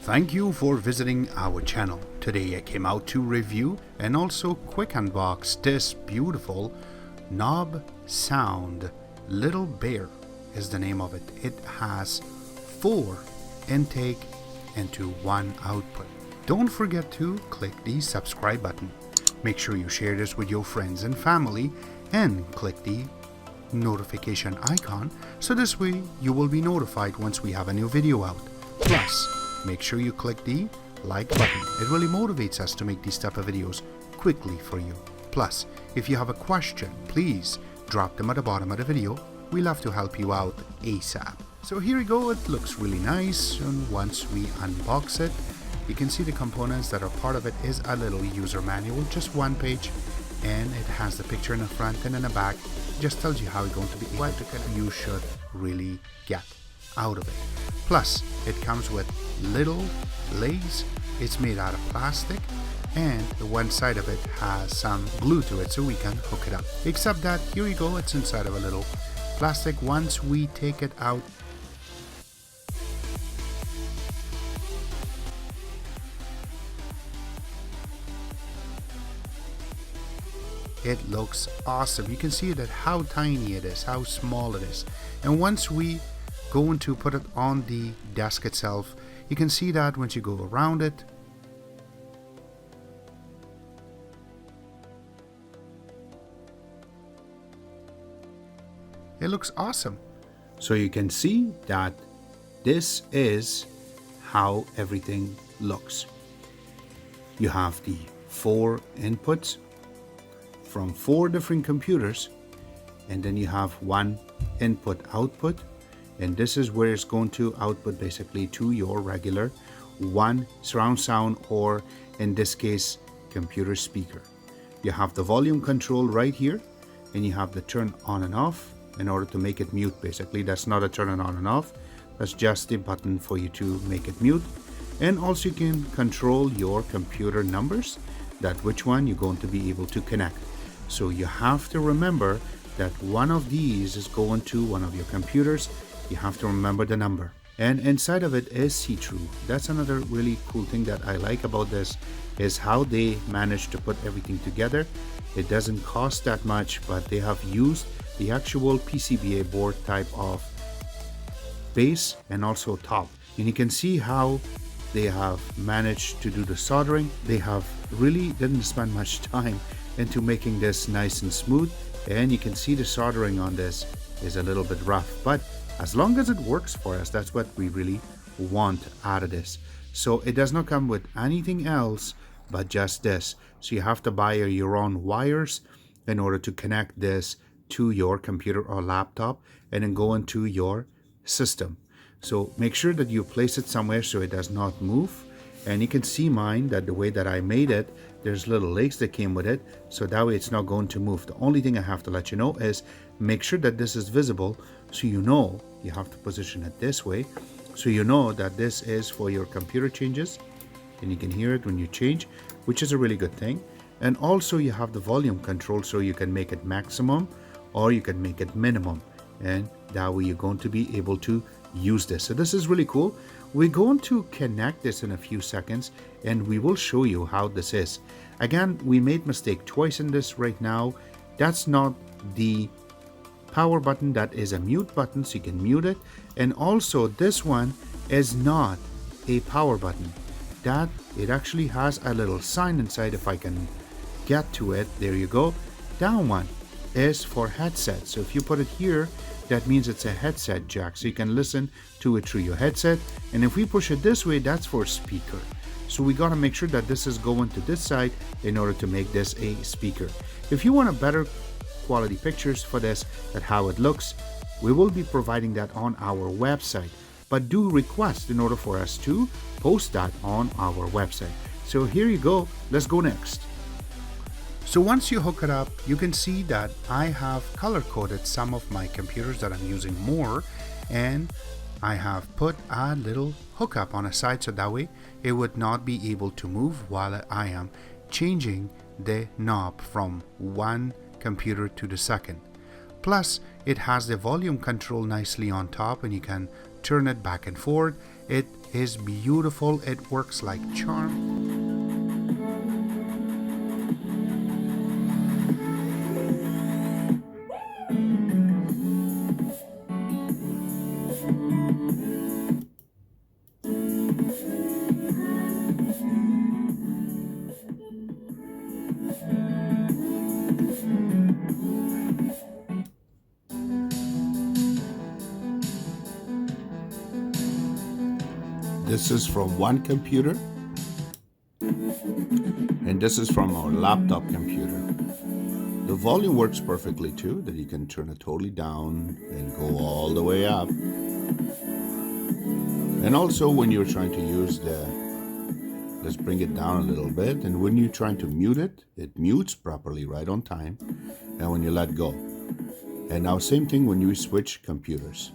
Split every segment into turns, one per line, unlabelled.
Thank you for visiting our channel. Today I came out to review and also quick unbox this beautiful Knob Sound. Little Bear is the name of it. It has 4 intake into 1 output. Don't forget to click the subscribe button. Make sure you share this with your friends and family and click the notification icon so this way you will be notified once we have a new video out. Plus, make sure you click the like button. It really motivates us to make these type of videos quickly for you. Plus, if you have a question, please drop them at the bottom of the video. We love to help you out ASAP. So here we go. It looks really nice, and once we unbox it, you can see the components that are part of it is a little user manual, just 1 page, and it has the picture in the front and in the back. It just tells you how it's going to be what you should really get out of it. Plus, it comes with little legs. It's made out of plastic, and the one side of it has some glue to it so we can hook it up. Except that here you go, it's inside of a little plastic. Once we take it out, it looks awesome. You can see that how tiny it is, how small it is. And once we go to put it on the desk itself, you can see that once you go around it, it looks awesome. So you can see that this is how everything looks. You have the 4 inputs from 4 different computers, and then you have 1 input output, and this is where it's going to output basically to your regular 1 surround sound, or in this case computer speaker. You have the volume control right here, and you have the turn on and off in order to make it mute. Basically, that's not a turn on and off, that's just a button for you to make it mute. And also you can control your computer numbers, that which one you're going to be able to connect. So you have to remember that one of these is going to one of your computers. You have to remember the number, and inside of it is see-through. That's another really cool thing that I like about this, is how they managed to put everything together. It doesn't cost that much, but they have used the actual PCBA board type of base and also top, and you can see how they have managed to do the soldering. They have really didn't spend much time into making this nice and smooth, and you can see the soldering on this is a little bit rough, but as long as it works for us, that's what we really want out of this. So it does not come with anything else but just this. So you have to buy your own wires in order to connect this to your computer or laptop and then go into your system. So make sure that you place it somewhere so it does not move. And you can see mine, that the way that I made it, there's little legs that came with it, so that way it's not going to move. The only thing I have to let you know is make sure that this is visible, so you know you have to position it this way, so you know that this is for your computer changes, and you can hear it when you change, which is a really good thing. And also you have the volume control, so you can make it maximum or you can make it minimum, and that way you're going to be able to use this. So this is really cool. We're going to connect this in a few seconds, and we will show you how this is. Again, we made mistake twice in this right now. That's not the power button, that is a mute button, so you can mute it. And also this one is not a power button, that it actually has a little sign inside. If I can get to it, there you go. That one is for headset, so if you put it here, that means it's a headset jack, so you can listen to it through your headset. And if we push it this way, that's for speaker. So we got to make sure that this is going to this side in order to make this a speaker. If you want a better quality pictures for this, that how it looks, we will be providing that on our website, but do request in order for us to post that on our website. So here you go, let's go next. So once you hook it up, you can see that I have color coded some of my computers that I'm using more, and I have put a little hookup on a side so that way it would not be able to move while I am changing the knob from one computer to the second. Plus, it has the volume control nicely on top, and you can turn it back and forth. It is beautiful. It works like charm. This is from one computer, and this is from our laptop computer. The volume works perfectly too, that you can turn it totally down and go all the way up. And also when you're trying to use let's bring it down a little bit, and when you're trying to mute it, it mutes properly right on time, and when you let go. And now same thing when you switch computers.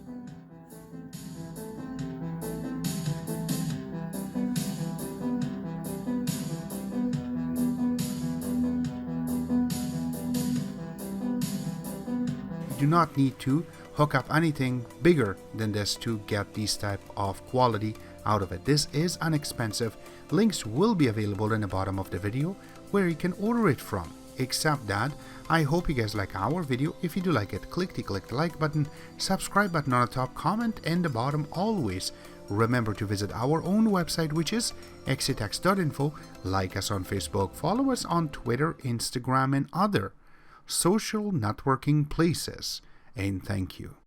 Do not need to hook up anything bigger than this to get these type of quality out of it. This is inexpensive. Links will be available in the bottom of the video where you can order it from. Except that, I hope you guys like our video. If you do like it, click the like button, subscribe button on the top, comment in the bottom always. Remember to visit our own website, which is exitex.info. Like us on Facebook, follow us on Twitter, Instagram, and other social networking places. And thank you.